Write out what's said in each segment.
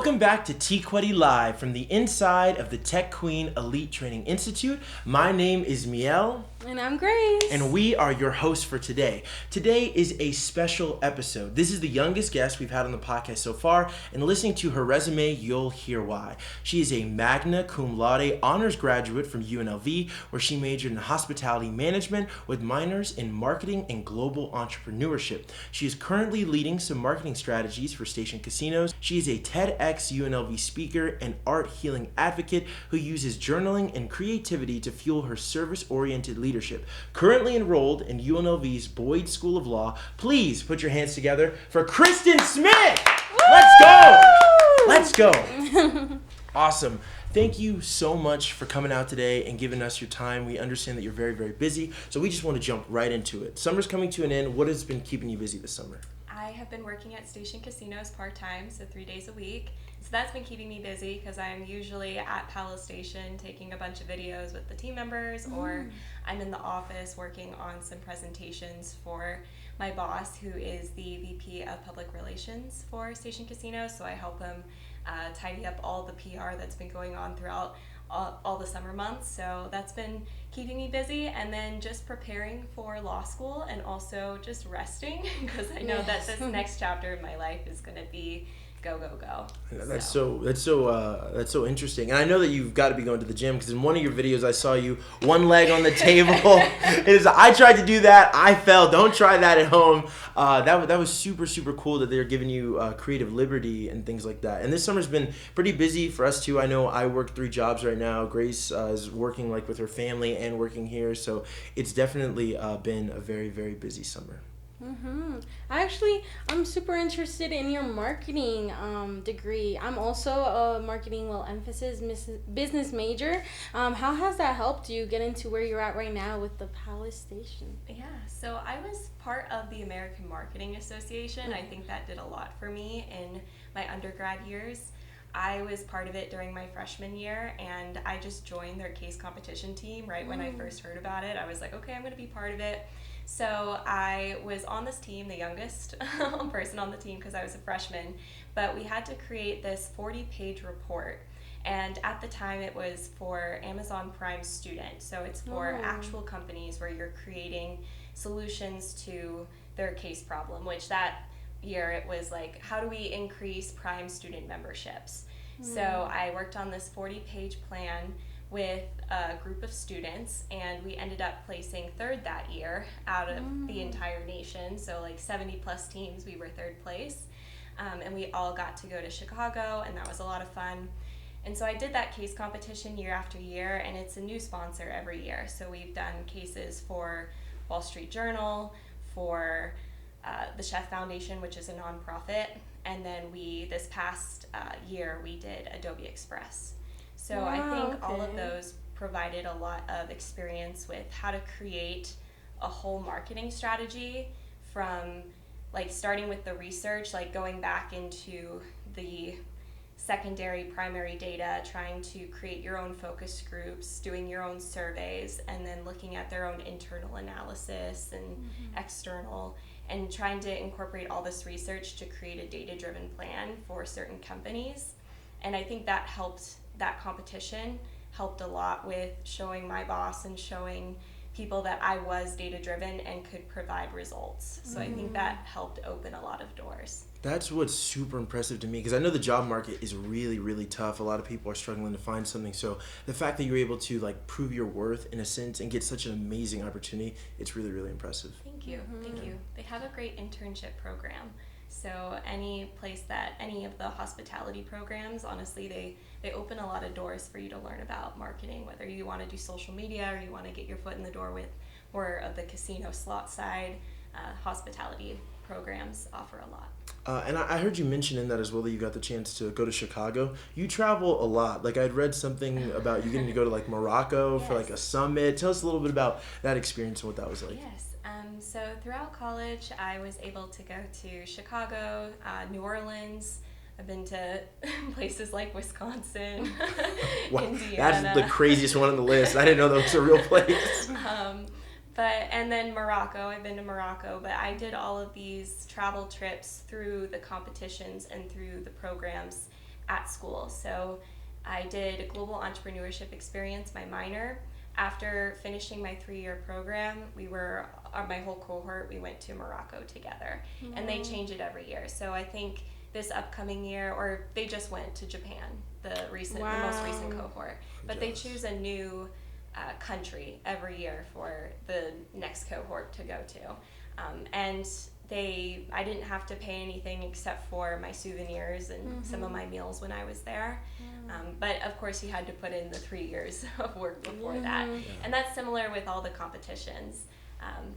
Welcome back to TQETI Live from the inside of the Tech Queen Elite Training Institute. My name is Miel. And I'm Grace. And we are your hosts for today. Today is a special episode. This is the youngest guest we've had on the podcast so far, and listening to her resume, you'll hear why. She is a Magna Cum Laude honors graduate from UNLV, where she majored in hospitality management with minors in marketing and global entrepreneurship. She is currently leading some marketing strategies for Station Casinos. She is a TEDx UNLV speaker and art healing advocate who uses journaling and creativity to fuel her service-oriented leadership. Currently enrolled in UNLV's Boyd School of Law, please put your hands together for Christen Smith! Let's go! Let's go! Awesome. Thank you so much for coming out today and giving us your time. We understand that you're very, very busy, so we just want to jump right into it. Summer's coming to an end. What has been keeping you busy this summer? I have been working at Station Casinos part-time, so 3 days a week. So that's been keeping me busy because I'm usually at Palace Station taking a bunch of videos with the team members, or I'm in the office working on some presentations for my boss, who is the VP of Public Relations for Station Casinos. So I help him tidy up all the PR that's been going on throughout all the summer months. So that's been keeping me busy, and then just preparing for law school and also just resting because I know that this next chapter of my life is going to be go, go, go. That's so interesting. And I know that you've got to be going to the gym because in one of your videos I saw you one leg on the table. I tried to do that. I fell. Don't try that at home. That was super, super cool that they're giving you creative liberty and things like that. And this summer's been pretty busy for us too. I know I work 3 jobs right now. Grace is working with her family and working here. So it's definitely been a very, very busy summer. I'm super interested in your marketing degree. I'm also a marketing emphasis business major. How has that helped you get into where you're at right now with the Palace Station? Yeah, so I was part of the American Marketing Association. I think that did a lot for me in my undergrad years. I was part of it during my freshman year, and I just joined their case competition team right when I first heard about it. I was like, okay, I'm going to be part of it. So I was on this team, the youngest person on the team because I was a freshman, but we had to create this 40-page report. And at the time it was for Amazon Prime Student. So it's for actual companies where you're creating solutions to their case problem, which that year it was like, how do we increase Prime student memberships? So I worked on this 40-page plan with a group of students, and we ended up placing 3rd that year out of the entire nation. So 70 plus teams, we were 3rd place. And we all got to go to Chicago, and that was a lot of fun. And so I did that case competition year after year, and it's a new sponsor every year. So we've done cases for Wall Street Journal, for the Chef Foundation, which is a nonprofit, and then this past year we did Adobe Express. So I think all of those provided a lot of experience with how to create a whole marketing strategy, from starting with the research, going back into the secondary, primary data, trying to create your own focus groups, doing your own surveys, and then looking at their own internal analysis and external, and trying to incorporate all this research to create a data-driven plan for certain companies. And I think that competition helped a lot with showing my boss and showing people that I was data-driven and could provide results. So I think that helped open a lot of doors. That's what's super impressive to me, because I know the job market is really, really tough. A lot of people are struggling to find something. So the fact that you're able to prove your worth in a sense and get such an amazing opportunity, it's really, really impressive. Thank you. Thank you. They have a great internship program. So any of the hospitality programs, honestly, they open a lot of doors for you to learn about marketing, whether you want to do social media or you want to get your foot in the door with more of the casino slot side. Hospitality programs offer a lot. And I heard you mention in that as well that you got the chance to go to Chicago. You travel a lot. I'd read something about you getting to go to Morocco for a summit. Tell us a little bit about that experience and what that was like. Yes. So throughout college, I was able to go to Chicago, New Orleans. I've been to places like Wisconsin, Wow, Indiana. that's the craziest one on the list. I didn't know that was a real place. And then Morocco. I've been to Morocco, but I did all of these travel trips through the competitions and through the programs at school. So I did global entrepreneurship experience, my minor. After finishing my 3-year program, my whole cohort, we went to Morocco together. Mm-hmm. And they change it every year. So I think this upcoming year, or they just went to Japan, the most recent cohort. But they choose a new country every year for the next cohort to go to. And I didn't have to pay anything except for my souvenirs and mm-hmm. some of my meals when I was there. Yeah. But of course you had to put in the 3 years of work before that. Yeah. And that's similar with all the competitions.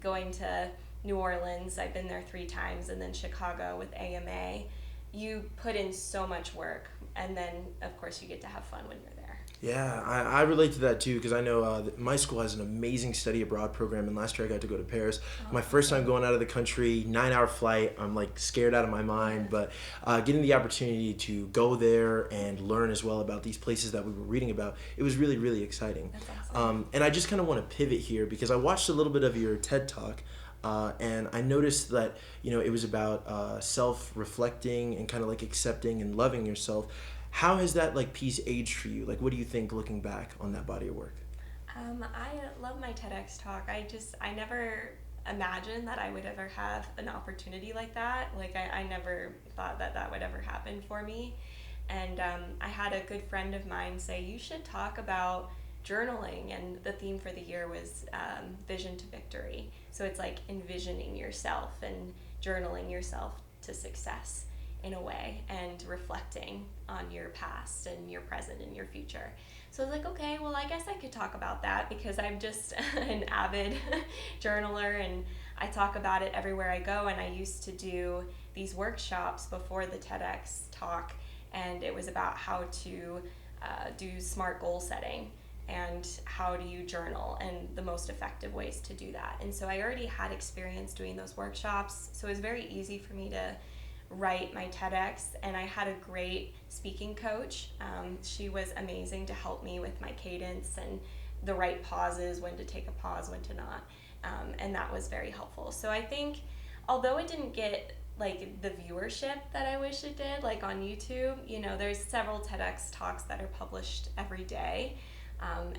Going to New Orleans, I've been there 3 times, and then Chicago with AMA. You put in so much work, and then of course you get to have fun when you're there. Yeah, I relate to that too, because I know my school has an amazing study abroad program, and last year I got to go to Paris. My first time going out of the country, 9-hour flight. I'm like scared out of my mind, but getting the opportunity to go there and learn as well about these places that we were reading about, it was really, really exciting. That's awesome. And I just kind of want to pivot here because I watched a little bit of your TED Talk. And I noticed that, it was about self-reflecting and kind of like accepting and loving yourself. How has that piece aged for you? What do you think looking back on that body of work? I love my TEDx talk. I never imagined that I would ever have an opportunity like that. I never thought that would ever happen for me. And I had a good friend of mine say, you should talk about journaling, and the theme for the year was vision to victory. So it's envisioning yourself and journaling yourself to success in a way, and reflecting on your past and your present and your future. So I was okay, well, I guess I could talk about that because I'm just an avid journaler, and I talk about it everywhere I go. And I used to do these workshops before the TEDx talk, and it was about how to do smart goal setting and how do you journal and the most effective ways to do that. And so I already had experience doing those workshops, so it was very easy for me to write my TEDx, and I had a great speaking coach. She was amazing to help me with my cadence and the right pauses, when to take a pause, when to not, and that was very helpful. So I think, although it didn't get the viewership that I wish it did, on YouTube, there's several TEDx talks that are published every day,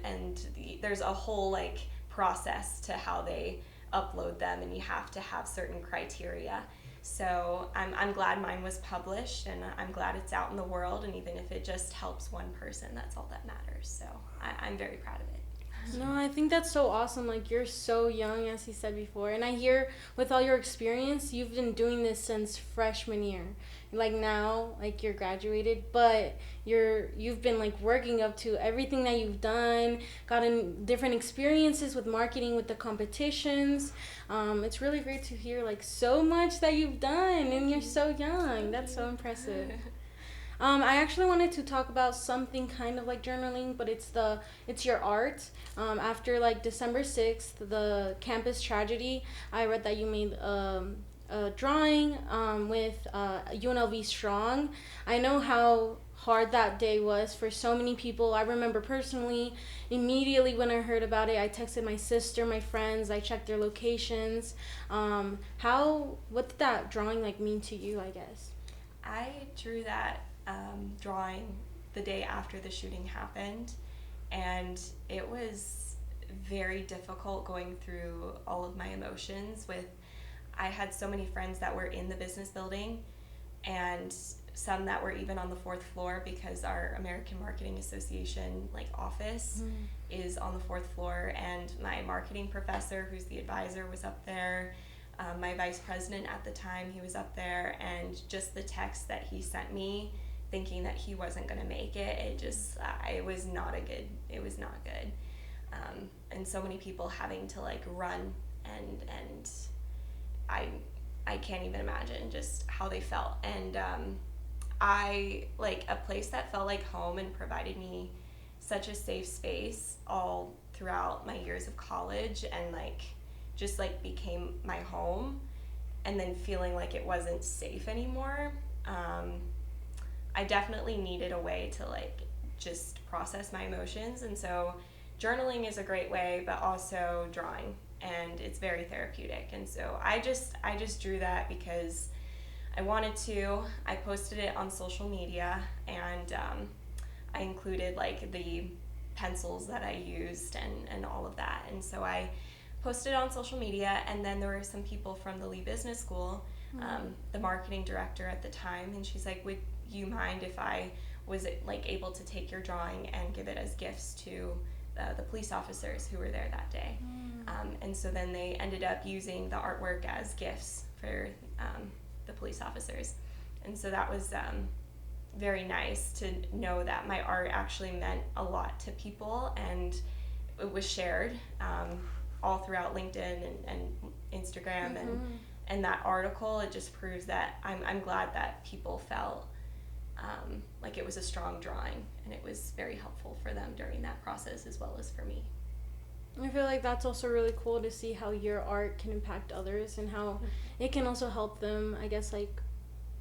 and there's a whole process to how they upload them, and you have to have certain criteria. So I'm glad mine was published, and I'm glad it's out in the world, and even if it just helps one person, that's all that matters. So I'm very proud of it. No, I think that's so awesome. You're so young, as he said before, and I hear with all your experience, you've been doing this since freshman year. Now, you're graduated, but you've been working up to everything that you've done, gotten different experiences with marketing, with the competitions. It's really great to hear so much that you've done, and you're so young. That's so impressive. I actually wanted to talk about something kind of like journaling, but it's your art. After December 6th, the campus tragedy, I read that you made a drawing with UNLV Strong. I know how hard that day was for so many people. I remember personally, immediately when I heard about it, I texted my sister, my friends, I checked their locations. What did that drawing mean to you, I guess? I drew that drawing the day after the shooting happened, and it was very difficult going through all of my emotions. I had so many friends that were in the business building, and some that were even on the 4th floor, because our American Marketing Association office is on the 4th floor, and my marketing professor, who's the advisor, was up there. My vice president at the time, he was up there, and just the text that he sent me thinking that he wasn't going to make it, it was not good. And so many people having to run, and I can't even imagine just how they felt. And a place that felt like home and provided me such a safe space all throughout my years of college, and just became my home, and then feeling like it wasn't safe anymore. I definitely needed a way to just process my emotions, and so journaling is a great way, but also drawing, and it's very therapeutic. And so I just drew that because I wanted to. I posted it on social media, and I included like the pencils that I used and all of that. And so I posted it on social media, and then there were some people from the Lee Business School, the marketing director at the time, and she's like, would you mind if I was like able to take your drawing and give it as gifts to the police officers who were there that day? And so then they ended up using the artwork as gifts for the police officers. And so that was very nice to know that my art actually meant a lot to people, and it was shared all throughout LinkedIn and Instagram. And that article, it just proves that I'm glad that people felt like it was a strong drawing, and it was very helpful for them during that process as well as for me. I feel like that's also really cool to see how your art can impact others and how it can also help them, I guess, like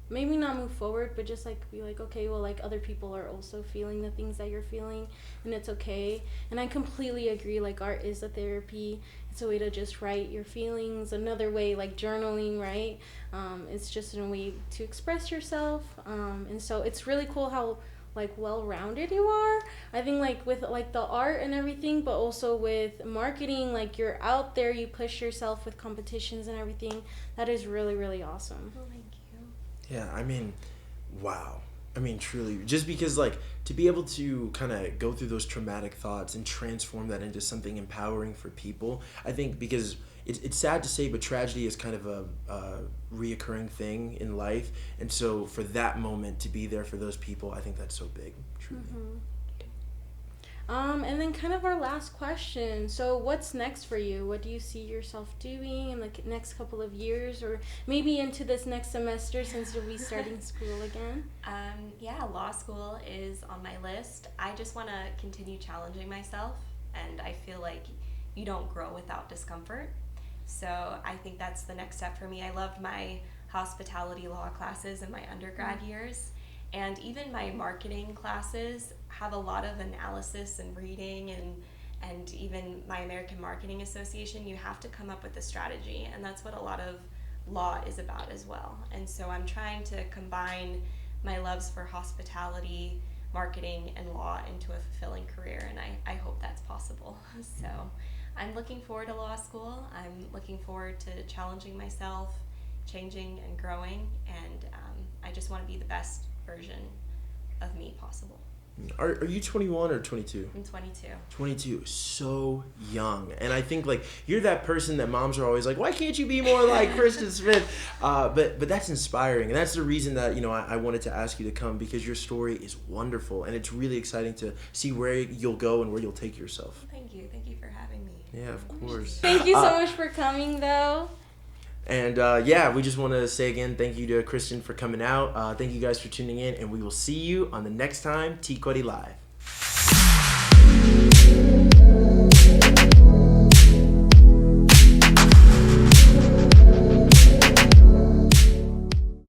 maybe not move forward, but just like be like, okay, well, like other people are also feeling the things that you're feeling, and it's okay. And I completely agree, like art is a therapy. It's a way to just write your feelings. Another way, like journaling, right? It's just a way to express yourself. And so it's really cool how like well-rounded you are. I think like with like the art and everything, but also with marketing, like you're out there, you push yourself with competitions and everything. That is really, really awesome. Oh, thank you. Yeah, I mean, wow. I mean, truly, just because like to be able to kind of go through those traumatic thoughts and transform that into something empowering for people, I think because it's sad to say, but tragedy is kind of a reoccurring thing in life. And so for that moment to be there for those people, I think that's so big, truly. And then kind of our last question. So what's next for you? What do you see yourself doing in the next couple of years, or maybe into this next semester since you'll be starting school again? Yeah, law school is on my list. I just want to continue challenging myself, and I feel like you don't grow without discomfort. So I think that's the next step for me. I loved my hospitality law classes in my undergrad years, and even my marketing classes have a lot of analysis and reading, and even my American Marketing Association, you have to come up with a strategy, and that's what a lot of law is about as well. And so I'm trying to combine my loves for hospitality, marketing, and law into a fulfilling career, and I hope that's possible. So I'm looking forward to law school. I'm looking forward to challenging myself, changing and growing, and I just want to be the best version of me possible. Are you 21 or 22? I'm 22. 22, so young. And I think like you're that person that moms are always like, why can't you be more like Christen Smith? But that's inspiring, and that's the reason that I wanted to ask you to come, because your story is wonderful, and it's really exciting to see where you'll go and where you'll take yourself. Thank you for having me. Yeah, of course. Thank you so much for coming, though. And we just want to say again, thank you to Christen for coming out. Thank you guys for tuning in, and we will see you on the next time TQETI Live.